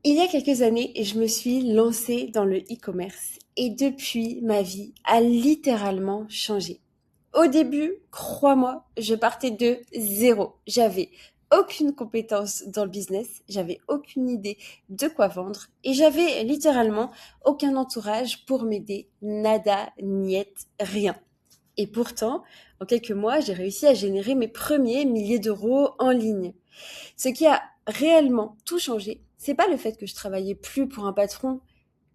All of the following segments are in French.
Il y a quelques années, je me suis lancée dans le e-commerce et depuis, ma vie a littéralement changé. Au début, crois-moi, je partais de zéro. J'avais aucune compétence dans le business, j'avais aucune idée de quoi vendre et j'avais littéralement aucun entourage pour m'aider. Nada, niet, rien. Et pourtant, en quelques mois, j'ai réussi à générer mes premiers milliers d'euros en ligne. Ce qui a réellement tout changé, c'est pas le fait que je travaillais plus pour un patron,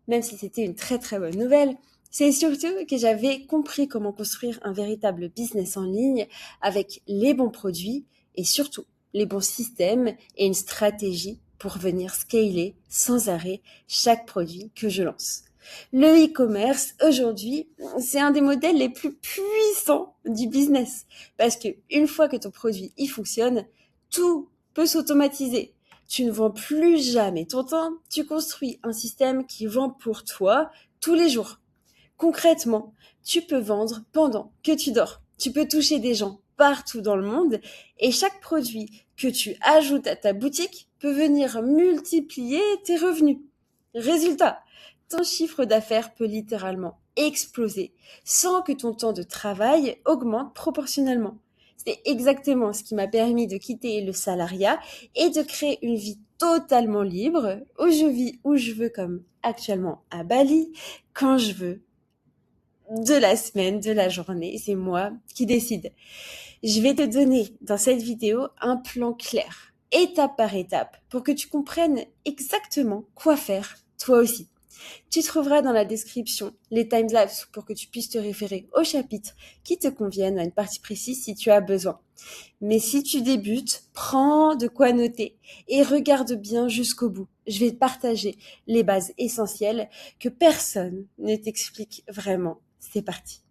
même si c'était une très très bonne nouvelle, c'est surtout que j'avais compris comment construire un véritable business en ligne avec les bons produits et surtout les bons systèmes et une stratégie pour venir scaler sans arrêt chaque produit que je lance. Le e-commerce, aujourd'hui, c'est un des modèles les plus puissants du business. Parce que une fois que ton produit y fonctionne, tout peut s'automatiser. Tu ne vends plus jamais ton temps, tu construis un système qui vend pour toi tous les jours. Concrètement, tu peux vendre pendant que tu dors. Tu peux toucher des gens partout dans le monde et chaque produit que tu ajoutes à ta boutique peut venir multiplier tes revenus. Résultat, ton chiffre d'affaires peut littéralement exploser sans que ton temps de travail augmente proportionnellement. C'est exactement ce qui m'a permis de quitter le salariat et de créer une vie totalement libre où je vis où je veux comme actuellement à Bali, quand je veux, de la semaine, de la journée. C'est moi qui décide. Je vais te donner dans cette vidéo un plan clair, étape par étape, pour que tu comprennes exactement quoi faire toi aussi. Tu trouveras dans la description les timelapses pour que tu puisses te référer aux chapitres qui te conviennent à une partie précise si tu as besoin. Mais si tu débutes, prends de quoi noter et regarde bien jusqu'au bout. Je vais te partager les bases essentielles que personne ne t'explique vraiment. C'est parti.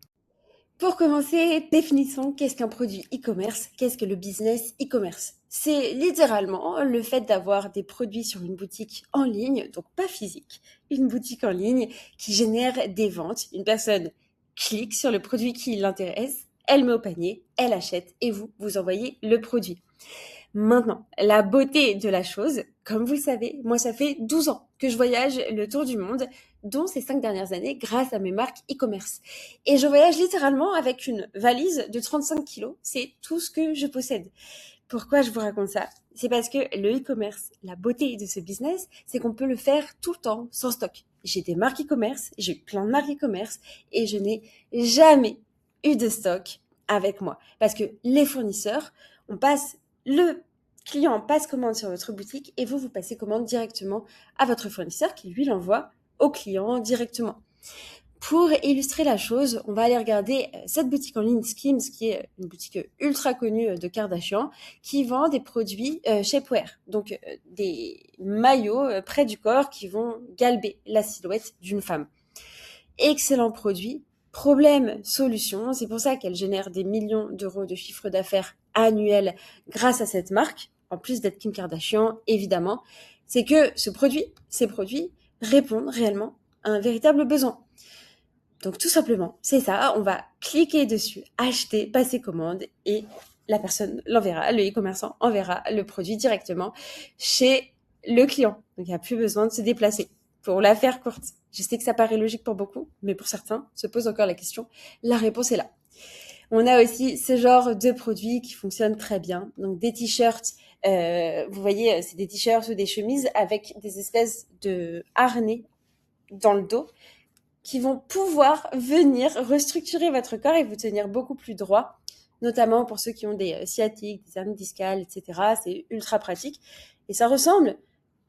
Pour commencer, définissons qu'est-ce qu'un produit e-commerce, qu'est-ce que le business e-commerce. C'est littéralement le fait d'avoir des produits sur une boutique en ligne, donc pas physique, une boutique en ligne qui génère des ventes. Une personne clique sur le produit qui l'intéresse, elle met au panier, elle achète et vous envoyez le produit. Maintenant, la beauté de la chose, comme vous le savez, moi ça fait 12 ans que je voyage le tour du monde, dont ces 5 dernières années grâce à mes marques e-commerce. Et je voyage littéralement avec une valise de 35 kilos, c'est tout ce que je possède. Pourquoi je vous raconte ça? C'est parce que le e-commerce, la beauté de ce business, c'est qu'on peut le faire tout le temps sans stock. J'ai des marques e-commerce, j'ai eu plein de marques e-commerce et je n'ai jamais eu de stock avec moi. Parce que les fournisseurs, le client passe commande sur votre boutique et vous passez commande directement à votre fournisseur qui lui l'envoie au client directement. Pour illustrer la chose, on va aller regarder cette boutique en ligne Skims, qui est une boutique ultra connue de Kardashian, qui vend des produits shapewear, donc des maillots près du corps qui vont galber la silhouette d'une femme. Excellent produit, problème, solution, c'est pour ça qu'elle génère des millions d'euros de chiffre d'affaires annuel grâce à cette marque, en plus d'être Kim Kardashian, évidemment, c'est que ces produits répondent réellement à un véritable besoin. Donc tout simplement, c'est ça, on va cliquer dessus, acheter, passer commande et la personne l'enverra, le e-commerçant enverra le produit directement chez le client. Donc il n'y a plus besoin de se déplacer. Pour la faire courte, je sais que ça paraît logique pour beaucoup, mais pour certains, se pose encore la question. La réponse est là. On a aussi ce genre de produits qui fonctionnent très bien. Donc des t-shirts, vous voyez, c'est des t-shirts ou des chemises avec des espèces de harnais dans le dos qui vont pouvoir venir restructurer votre corps et vous tenir beaucoup plus droit, notamment pour ceux qui ont des sciatiques, des hernies discales, etc. C'est ultra pratique. Et ça ressemble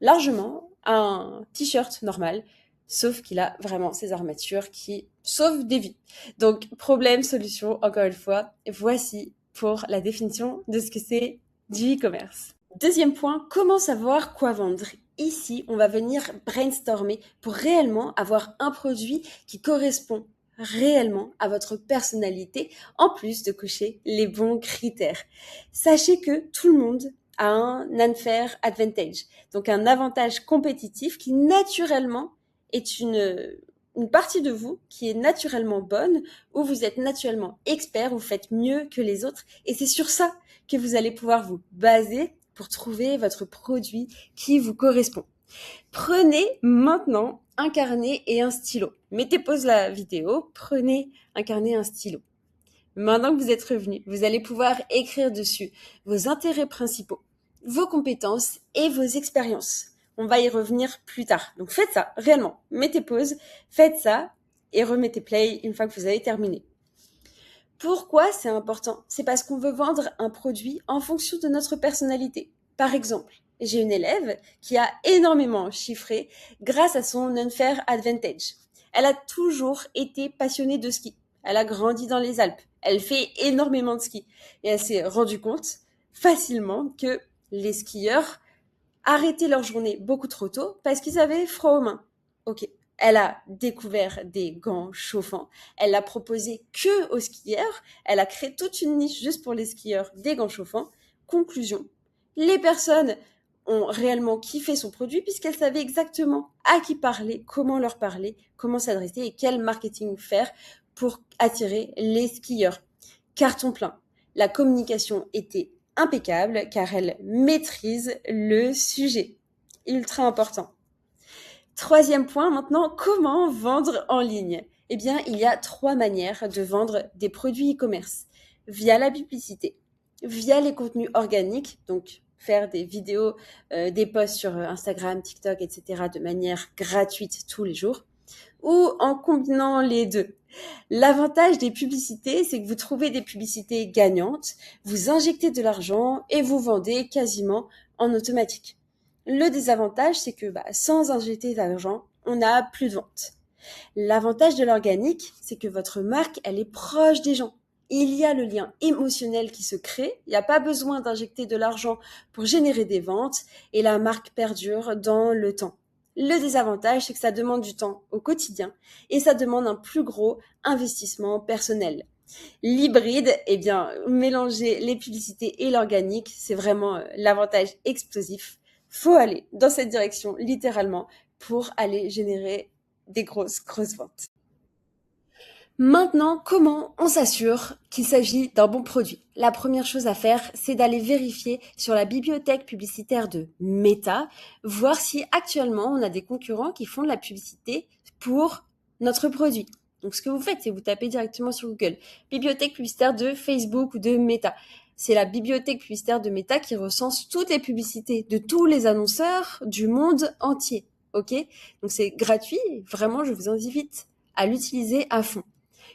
largement à un t-shirt normal, sauf qu'il a vraiment ces armatures qui sauvent des vies. Donc, problème, solution, encore une fois, voici pour la définition de ce que c'est du e-commerce. Deuxième point, comment savoir quoi vendre? Ici, on va venir brainstormer pour réellement avoir un produit qui correspond réellement à votre personnalité, en plus de cocher les bons critères. Sachez que tout le monde a un unfair advantage, donc un avantage compétitif qui naturellement est une partie de vous qui est naturellement bonne, où vous êtes naturellement expert, vous faites mieux que les autres, et c'est sur ça que vous allez pouvoir vous baser pour trouver votre produit qui vous correspond. Prenez maintenant un carnet et un stylo. Mettez pause la vidéo, prenez un carnet et un stylo. Maintenant que vous êtes revenu, vous allez pouvoir écrire dessus vos intérêts principaux, vos compétences et vos expériences. On va y revenir plus tard. Donc faites ça, réellement. Mettez pause, faites ça et remettez play une fois que vous avez terminé. Pourquoi c'est important? C'est parce qu'on veut vendre un produit en fonction de notre personnalité. Par exemple, j'ai une élève qui a énormément chiffré grâce à son unfair advantage. Elle a toujours été passionnée de ski. Elle a grandi dans les Alpes. Elle fait énormément de ski. Et elle s'est rendue compte facilement que les skieurs arrêtaient leur journée beaucoup trop tôt parce qu'ils avaient froid aux mains. Ok. Elle a découvert des gants chauffants. Elle l'a proposé que aux skieurs. Elle a créé toute une niche juste pour les skieurs des gants chauffants. Conclusion. Les personnes ont réellement kiffé son produit puisqu'elles savaient exactement à qui parler, comment leur parler, comment s'adresser et quel marketing faire pour attirer les skieurs. Carton plein. La communication était impeccable car elle maîtrise le sujet. Ultra important. Troisième point maintenant, comment vendre en ligne? Eh bien, il y a 3 manières de vendre des produits e-commerce. Via la publicité, via les contenus organiques, donc faire des vidéos, des posts sur Instagram, TikTok, etc. de manière gratuite tous les jours, ou en combinant les deux. L'avantage des publicités, c'est que vous trouvez des publicités gagnantes, vous injectez de l'argent et vous vendez quasiment en automatique. Le désavantage, c'est que sans injecter d'argent, on n'a plus de vente. L'avantage de l'organique, c'est que votre marque, elle est proche des gens. Il y a le lien émotionnel qui se crée, il n'y a pas besoin d'injecter de l'argent pour générer des ventes et la marque perdure dans le temps. Le désavantage, c'est que ça demande du temps au quotidien et ça demande un plus gros investissement personnel. L'hybride, eh bien, mélanger les publicités et l'organique, c'est vraiment l'avantage explosif. Faut aller dans cette direction, littéralement, pour aller générer des grosses ventes. Maintenant, comment on s'assure qu'il s'agit d'un bon produit? La première chose à faire, c'est d'aller vérifier sur la bibliothèque publicitaire de Meta, voir si actuellement on a des concurrents qui font de la publicité pour notre produit. Donc ce que vous faites, c'est vous tapez directement sur Google, bibliothèque publicitaire de Facebook ou de Meta. C'est la bibliothèque publicitaire de Meta qui recense toutes les publicités de tous les annonceurs du monde entier. Ok? Donc c'est gratuit, vraiment je vous invite à l'utiliser à fond.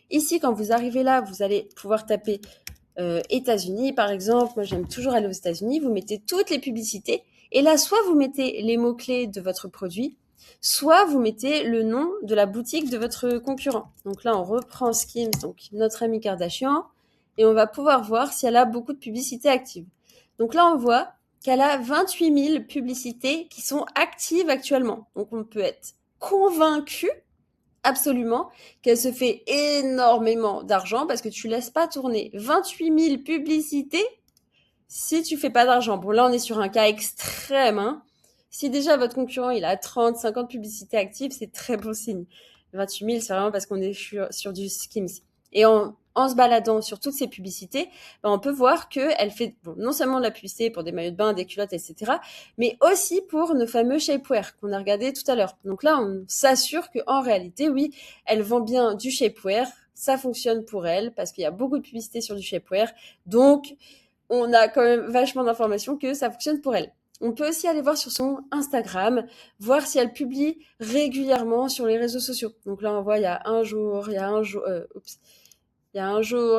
Ici, quand vous arrivez là, vous allez pouvoir taper États-Unis, par exemple. Moi, j'aime toujours aller aux États-Unis. Vous mettez toutes les publicités. Et là, soit vous mettez les mots-clés de votre produit, soit vous mettez le nom de la boutique de votre concurrent. Donc là, on reprend Skims, donc notre amie Kardashian, et on va pouvoir voir si elle a beaucoup de publicités actives. Donc là, on voit qu'elle a 28 000 publicités qui sont actives actuellement. Donc on peut être convaincu absolument qu'elle se fait énormément d'argent parce que tu laisses pas tourner 28 000 publicités si tu fais pas d'argent. Bon, là, on est sur un cas extrême, hein. Si déjà votre concurrent, il a 30, 50 publicités actives, c'est très bon signe. 28 000, c'est vraiment parce qu'on est sur du Skims. Et en se baladant sur toutes ces publicités, on peut voir qu'elle fait non seulement de la publicité pour des maillots de bain, des culottes, etc., mais aussi pour nos fameux shapewear qu'on a regardé tout à l'heure. Donc là, on s'assure qu'en réalité, oui, elle vend bien du shapewear, ça fonctionne pour elle, parce qu'il y a beaucoup de publicité sur du shapewear, donc on a quand même vachement d'informations que ça fonctionne pour elle. On peut aussi aller voir sur son Instagram, voir si elle publie régulièrement sur les réseaux sociaux. Donc là, on voit il y a un jour, il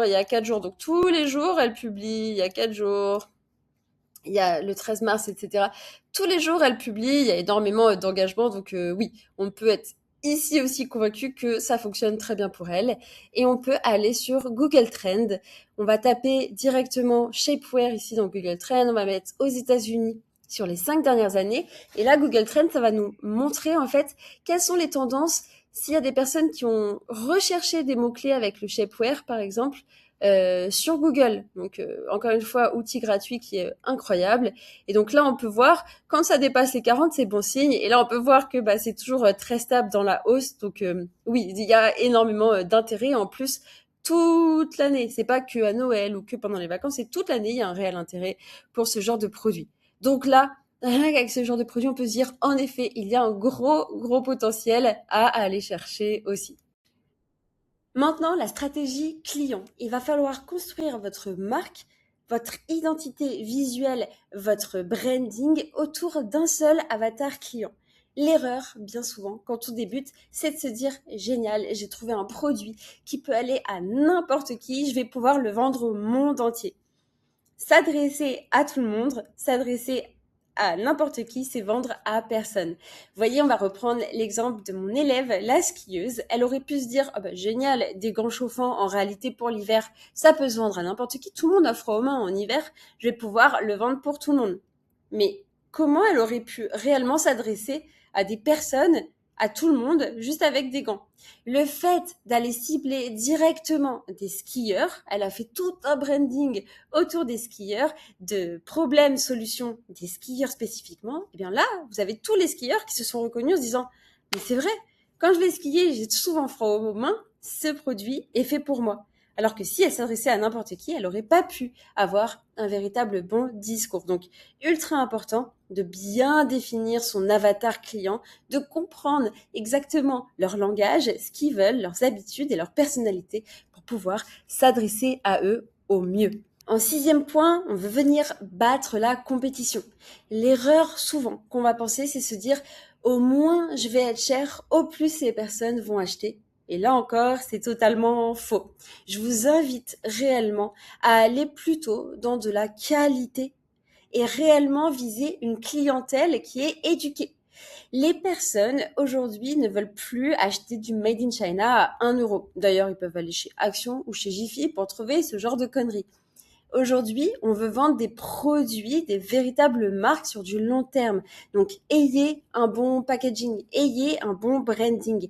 y a 4 jours. Donc tous les jours, elle publie, il y a 4 jours, il y a le 13 mars, etc. Tous les jours, elle publie, il y a énormément d'engagement. Donc oui, on peut être ici aussi convaincu que ça fonctionne très bien pour elle. Et on peut aller sur Google Trends. On va taper directement shapewear ici dans Google Trends. On va mettre aux États-Unis sur les 5 dernières années. Et là, Google Trends, ça va nous montrer en fait quelles sont les tendances. S'il y a des personnes qui ont recherché des mots-clés avec le shapewear, par exemple, sur Google. Donc, encore une fois, outil gratuit qui est incroyable. Et donc là, on peut voir, quand ça dépasse les 40, c'est bon signe. Et là, on peut voir que c'est toujours très stable dans la hausse. Donc, oui, il y a énormément d'intérêt. En plus, toute l'année, c'est pas que à Noël ou que pendant les vacances, c'est toute l'année, il y a un réel intérêt pour ce genre de produit. Donc là, Rien qu'avec ce genre de produit, on peut se dire, en effet, il y a un gros potentiel à aller chercher aussi. Maintenant, la stratégie client. Il va falloir construire votre marque, votre identité visuelle, votre branding autour d'un seul avatar client. L'erreur, bien souvent, quand on débute, c'est de se dire génial, j'ai trouvé un produit qui peut aller à n'importe qui, je vais pouvoir le vendre au monde entier. S'adresser à tout le monde, s'adresser à n'importe qui, c'est vendre à personne. Vous voyez, on va reprendre l'exemple de mon élève, la skieuse. Elle aurait pu se dire, oh bah, génial, des gants chauffants, en réalité pour l'hiver, ça peut se vendre à n'importe qui. Tout le monde a froid aux mains en hiver, je vais pouvoir le vendre pour tout le monde. Mais comment elle aurait pu réellement s'adresser à des personnes, à tout le monde, juste avec des gants? Le fait d'aller cibler directement des skieurs, elle a fait tout un branding autour des skieurs, de problèmes, solutions des skieurs spécifiquement. Et bien là, vous avez tous les skieurs qui se sont reconnus en se disant, mais c'est vrai, quand je vais skier, j'ai souvent froid aux mains, ce produit est fait pour moi. Alors que si elle s'adressait à n'importe qui, elle n'aurait pas pu avoir un véritable bon discours. Donc, ultra important de bien définir son avatar client, de comprendre exactement leur langage, ce qu'ils veulent, leurs habitudes et leur personnalité pour pouvoir s'adresser à eux au mieux. En sixième point, on veut venir battre la compétition. L'erreur souvent qu'on va penser, c'est se dire au moins je vais être cher, au plus les personnes vont acheter. Et là encore, c'est totalement faux. Je vous invite réellement à aller plutôt dans de la qualité et réellement viser une clientèle qui est éduquée. Les personnes aujourd'hui ne veulent plus acheter du Made in China à 1 euro. D'ailleurs, ils peuvent aller chez Action ou chez Jiffy pour trouver ce genre de conneries. Aujourd'hui, on veut vendre des produits, des véritables marques sur du long terme. Donc, ayez un bon packaging, ayez un bon branding.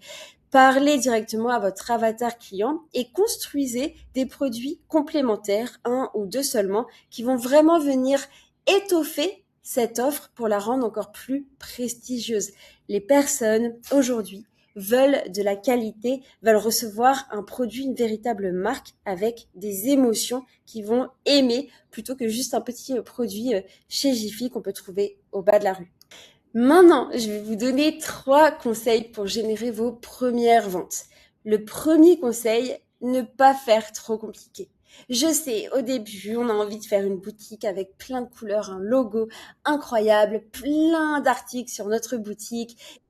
Parlez directement à votre avatar client et construisez des produits complémentaires, un ou deux seulement, qui vont vraiment venir étoffer cette offre pour la rendre encore plus prestigieuse. Les personnes aujourd'hui veulent de la qualité, veulent recevoir un produit, une véritable marque avec des émotions qu'ils vont aimer plutôt que juste un petit produit chez Jiffy qu'on peut trouver au bas de la rue. Maintenant, je vais vous donner 3 conseils pour générer vos premières ventes. Le premier conseil, ne pas faire trop compliqué. Je sais, au début, on a envie de faire une boutique avec plein de couleurs, un logo incroyable, plein d'articles sur notre boutique,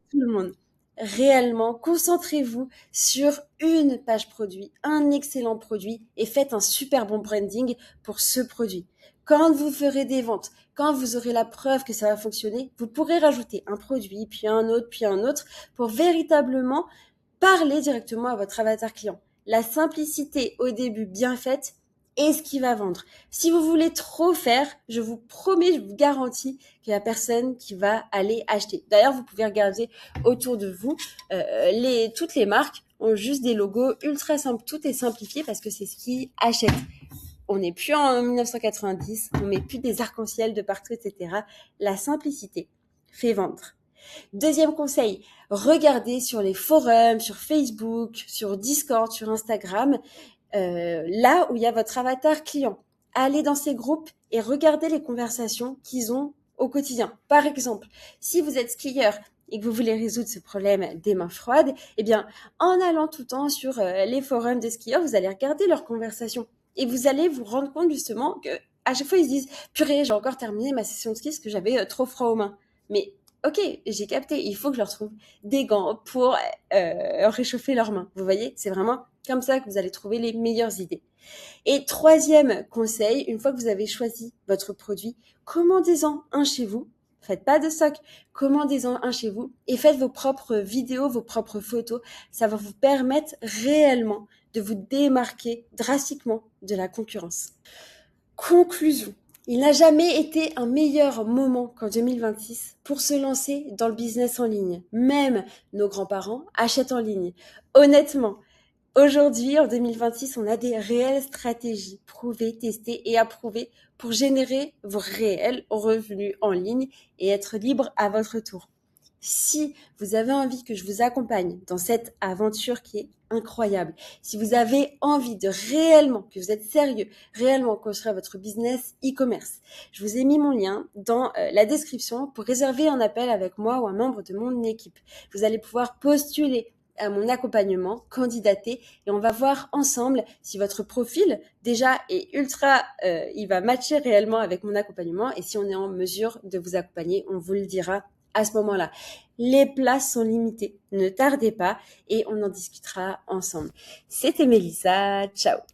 tout le monde. Réellement, concentrez-vous sur une page produit, un excellent produit et faites un super bon branding pour ce produit. Quand vous ferez des ventes, quand vous aurez la preuve que ça va fonctionner, vous pourrez rajouter un produit, puis un autre pour véritablement parler directement à votre avatar client. La simplicité au début bien faite est ce qui va vendre. Si vous voulez trop faire, je vous promets, je vous garantis qu'il y a personne qui va aller acheter. D'ailleurs, vous pouvez regarder autour de vous, toutes les marques ont juste des logos ultra simples. Tout est simplifié parce que c'est ce qui achète. On n'est plus en 1990, on met plus des arcs-en-ciel de partout, etc. La simplicité fait vendre. Deuxième conseil, regardez sur les forums, sur Facebook, sur Discord, sur Instagram, là où il y a votre avatar client. Allez dans ces groupes et regardez les conversations qu'ils ont au quotidien. Par exemple, si vous êtes skieur et que vous voulez résoudre ce problème des mains froides, eh bien, en allant tout le temps sur les forums des skieurs, vous allez regarder leurs conversations et vous allez vous rendre compte justement que à chaque fois ils se disent purée, j'ai encore terminé ma session de ski parce que j'avais trop froid aux mains. Mais ok, j'ai capté, il faut que je leur trouve des gants pour réchauffer leurs mains. Vous voyez, c'est vraiment comme ça que vous allez trouver les meilleures idées. Et troisième conseil, une fois que vous avez choisi votre produit, commandez-en un chez vous. Faites pas de stock, commandez-en un chez vous et faites vos propres vidéos, vos propres photos. Ça va vous permettre réellement de vous démarquer drastiquement de la concurrence. Conclusion. Il n'a jamais été un meilleur moment qu'en 2026 pour se lancer dans le business en ligne. Même nos grands-parents achètent en ligne. Honnêtement, aujourd'hui, en 2026, on a des réelles stratégies prouvées, testées et approuvées pour générer vos réels revenus en ligne et être libre à votre tour. Si vous avez envie que je vous accompagne dans cette aventure qui est incroyable, si vous avez envie de réellement, que vous êtes sérieux, réellement construire votre business e-commerce, je vous ai mis mon lien dans la description pour réserver un appel avec moi ou un membre de mon équipe. Vous allez pouvoir postuler à mon accompagnement, candidater, et on va voir ensemble si votre profil déjà est ultra, il va matcher réellement avec mon accompagnement, et si on est en mesure de vous accompagner, on vous le dira à ce moment-là. Les places sont limitées, ne tardez pas et on en discutera ensemble. C'était Mélissa, ciao.